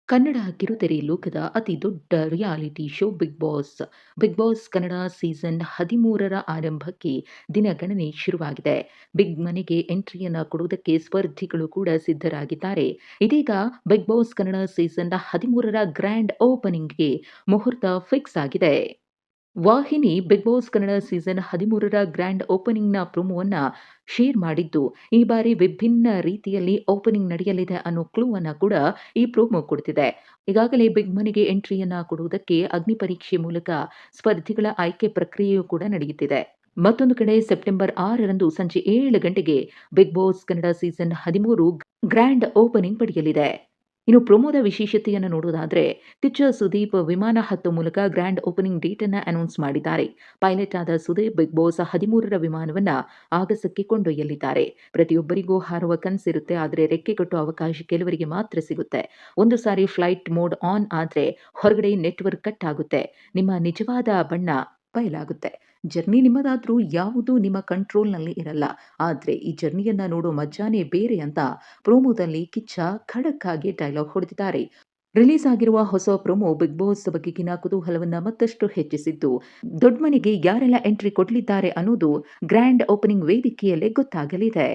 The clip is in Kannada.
ಕನ್ನಡ ಕಿರುತೆರೆ ಲೋಕದ ಅತಿ ದೊಡ್ಡ reality show Bigg Boss. Bigg Boss Kannada season 13ರ ಆರಂಭಕ್ಕೆ ದಿನಗಣನೆ ಶುರುವಾಗಿದೆ. ಬಿಗ್ ಮನೆಗೆ ಎಂಟ್ರಿಯನ್ನ ಕೊಡುವುದಕ್ಕೆ ಸ್ಪರ್ಧಿಗಳು ಕೂಡ ಸಿದ್ಧರಾಗಿದ್ದಾರೆ. ಇದೀಗ ಬಿಗ್ ಬಾಸ್ ಕನ್ನಡ ಸೀಸನ್ 13ರ ಗ್ರ್ಯಾಂಡ್ ಓಪನಿಂಗ್‌ಗೆ ಮುಹೂರ್ತ ಫಿಕ್ಸ್ ಆಗಿದೆ. ವಾಹಿನಿ ಬಿಗ್ ಬಾಸ್ ಕನ್ನಡ ಸೀಸನ್ 13ರ ಗ್ರ್ಯಾಂಡ್ ಓಪನಿಂಗ್‌ನ ಪ್ರೊಮೋವನ್ನ ಶೇರ್ ಮಾಡಿದ್ದು, ಈ ಬಾರಿ ವಿಭಿನ್ನ ರೀತಿಯಲ್ಲಿ ಓಪನಿಂಗ್ ನಡೆಯಲಿದೆ ಅನ್ನೋ ಕ್ಲೂ ಅನ್ನ ಕೂಡ ಈ ಪ್ರೊಮೋ ಕೊಡ್ತಿದೆ. ಈಗಾಗಲೇ ಬಿಗ್ ಮನೆಗೆ ಎಂಟ್ರಿಯನ್ನ ಕೊಡುವುದಕ್ಕೆ ಅಗ್ನಿ ಪರೀಕ್ಷೆ ಮೂಲಕ ಸ್ಪರ್ಧಿಗಳ ಆಯ್ಕೆ ಪ್ರಕ್ರಿಯೆಯೂ ಕೂಡ ನಡೆಯುತ್ತಿದೆ. ಮತ್ತೊಂದು ಕಡೆ ಸೆಪ್ಟೆಂಬರ್ 6ರಂದು ಸಂಜೆ 7 ಗಂಟೆಗೆ Bigg Boss Kannada season 13 grand opening ಪಡೆಯಲಿದೆ. ಇನ್ನು ಪ್ರೊಮೋದ ವಿಶೇಷತೆಯನ್ನು ನೋಡೋದಾದ್ರೆ, ಕಿಚ್ಚ ಸುದೀಪ್ ವಿಮಾನ ಹತ್ತೋ ಮೂಲಕ ಗ್ರ್ಯಾಂಡ್ ಓಪನಿಂಗ್ ಡೇಟ್ ಅನ್ನ ಅನೌನ್ಸ್ ಮಾಡಿದ್ದಾರೆ. ಪೈಲಟ್ ಆದ ಸುದೀಪ್ ಬಿಗ್ ಬಾಸ್ 13ರ ವಿಮಾನವನ್ನ ಆಗಸಕ್ಕೆ ಕೊಂಡೊಯ್ಯಲಿದ್ದಾರೆ. ಪ್ರತಿಯೊಬ್ಬರಿಗೂ ಹಾರುವ ಕನಸಿರುತ್ತೆ, ಆದರೆ ರೆಕ್ಕೆ ಕಟ್ಟೋ ಅವಕಾಶ ಕೆಲವರಿಗೆ ಮಾತ್ರ ಸಿಗುತ್ತೆ. ಒಂದು ಸಾರಿ ಫ್ಲೈಟ್ ಮೋಡ್ ಆನ್ ಆದ್ರೆ ಹೊರಗಡೆ ನೆಟ್ವರ್ಕ್ ಕಟ್ ಆಗುತ್ತೆ. ನಿಮ್ಮ ನಿಜವಾದ ಬಣ್ಣ ಬಯಲಾಗುತ್ತೆ. ಜರ್ನಿ ನಿಮ್ಮದಾದ್ರೂ ಯಾವುದು ನಿಮ್ಮ ಕಂಟ್ರೋಲ್‌ನಲ್ಲಿ ಇರಲ್ಲ. ಆದ್ರೆ ಈ ಜರ್ನಿಯನ್ನ ನೋಡೋ ಮಜಾನೇ ಬೇರೆ ಅಂತ ಪ್ರೊಮೋದಲ್ಲಿ ಕಿಚ್ಚ ಖಡಕ್ ಆಗಿ ಡೈಲಾಗ್ ಹೊಡೆದಿದ್ದಾರೆ. ರಿಲೀಸ್ ಆಗಿರುವ ಹೊಸ ಪ್ರೊಮೋ ಬಿಗ್ ಬಾಸ್ ಬಗೆಗಿನ ಕುತೂಹಲವನ್ನ ಮತ್ತಷ್ಟು ಹೆಚ್ಚಿಸಿದ್ದು, ದೊಡ್ಮನೆಗೆ ಯಾರೆಲ್ಲ ಎಂಟ್ರಿ ಕೊಡಲಿದ್ದಾರೆ ಅನ್ನೋದು ಗ್ರ್ಯಾಂಡ್ ಓಪನಿಂಗ್ ವೇದಿಕೆಯಲ್ಲೇ ಗೊತ್ತಾಗಲಿದೆ.